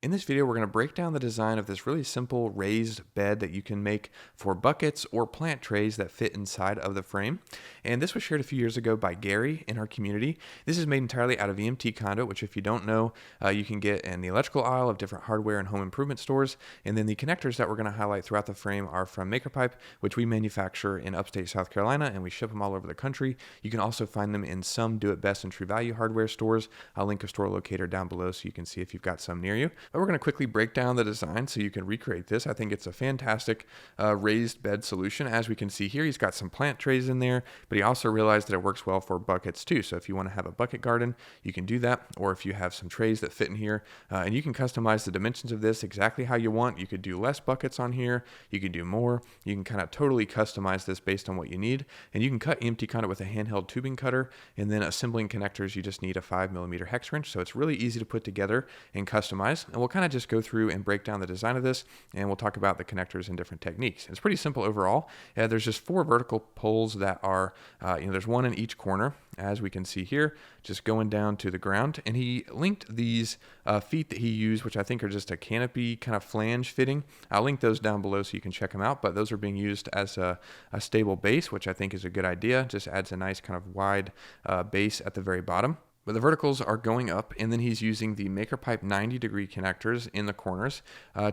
In this video, we're going to break down the design of this really simple raised bed that you can make for buckets or plant trays that fit inside of the frame. And this was shared a few years ago by Gary in our community. This is made entirely out of EMT conduit, which if you don't know, you can get in the electrical aisle of different hardware and home improvement stores. And then the connectors that we're going to highlight throughout the frame are from MakerPipe, which we manufacture in upstate South Carolina, and we ship them all over the country. You can also find them in some Do It Best and True Value hardware stores. I'll link a store locator down below so you can see if you've got some near you. But we're going to quickly break down the design so you can recreate this. I think it's a fantastic raised bed solution. As we can see here, he's got some plant trays in there, but he also realized that it works well for buckets too. So if you want to have a bucket garden, you can do that. Or if you have some trays that fit in here, and you can customize the dimensions of this exactly how you want. You could do less buckets on here. You could do more. You can kind of totally customize this based on what you need. And you can cut empty conduit with a handheld tubing cutter. And then assembling connectors, you just need a 5mm hex wrench. So it's really easy to put together and customize. And we'll kind of just go through and break down the design of this, and we'll talk about the connectors and different techniques. It's pretty simple overall. There's just 4 vertical poles that are, there's one in each corner, as we can see here, just going down to the ground. And he linked these feet that he used, which I think are just a canopy kind of flange fitting. I'll link those down below so you can check them out, but those are being used as a stable base, which I think is a good idea. Just adds a nice kind of wide base at the very bottom. But the verticals are going up, and then he's using the MakerPipe 90-degree connectors in the corners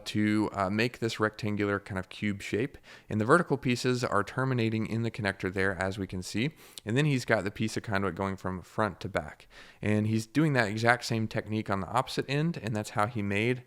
to make this rectangular kind of cube shape. And the vertical pieces are terminating in the connector there, as we can see. And then he's got the piece of conduit going from front to back. And he's doing that exact same technique on the opposite end, and that's how he made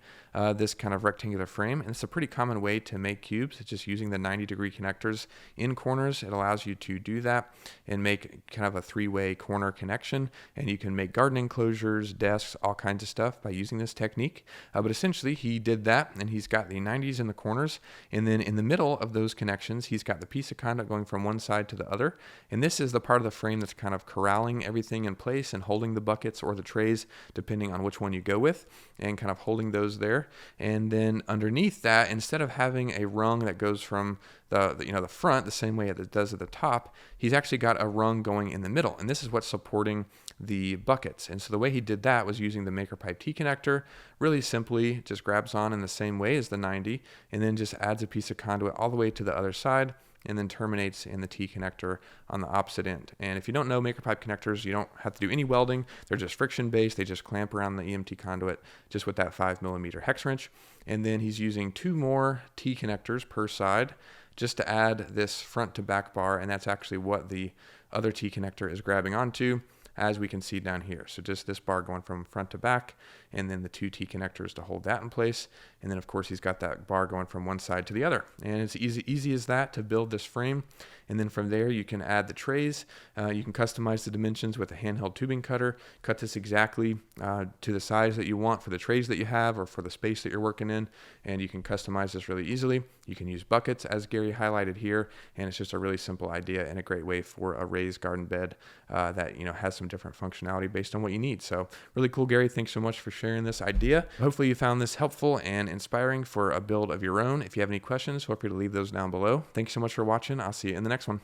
this kind of rectangular frame. And it's a pretty common way to make cubes. It's just using the 90-degree connectors in corners. It allows you to do that and make kind of a 3-way corner connection, and you can make garden enclosures, desks, all kinds of stuff by using this technique. But essentially he did that, and he's got the 90s in the corners, and then in the middle of those connections he's got the piece of conduit going from one side to the other. And this is the part of the frame that's kind of corralling everything in place and holding the buckets or the trays, depending on which one you go with, and kind of holding those there. And then underneath that, instead of having a rung that goes from the front the same way it does at the top, he's actually got a rung going in the middle, and this is what's supporting the buckets. And so the way he did that was using the MakerPipe T connector. Really simply just grabs on in the same way as the 90, and then just adds a piece of conduit all the way to the other side, and then terminates in the T connector on the opposite end. And if you don't know MakerPipe connectors, you don't have to do any welding. They're just friction based. They just clamp around the EMT conduit just with that 5mm hex wrench. And then he's using 2 more T connectors per side just to add this front to back bar, and that's actually what the other T connector is grabbing onto, as we can see down here. So just this bar going from front to back, and then the 2 T connectors to hold that in place. And then of course he's got that bar going from one side to the other. And it's easy as that to build this frame. And then from there you can add the trays. You can customize the dimensions with a handheld tubing cutter. Cut this exactly to the size that you want for the trays that you have or for the space that you're working in. And you can customize this really easily. You can use buckets as Gary highlighted here. And it's just a really simple idea and a great way for a raised garden bed that has some different functionality based on what you need. So really cool, Gary. Thanks so much for sharing this idea. Hopefully you found this helpful and inspiring for a build of your own. If you have any questions, feel free to leave those down below. Thanks so much for watching. I'll see you in the next one.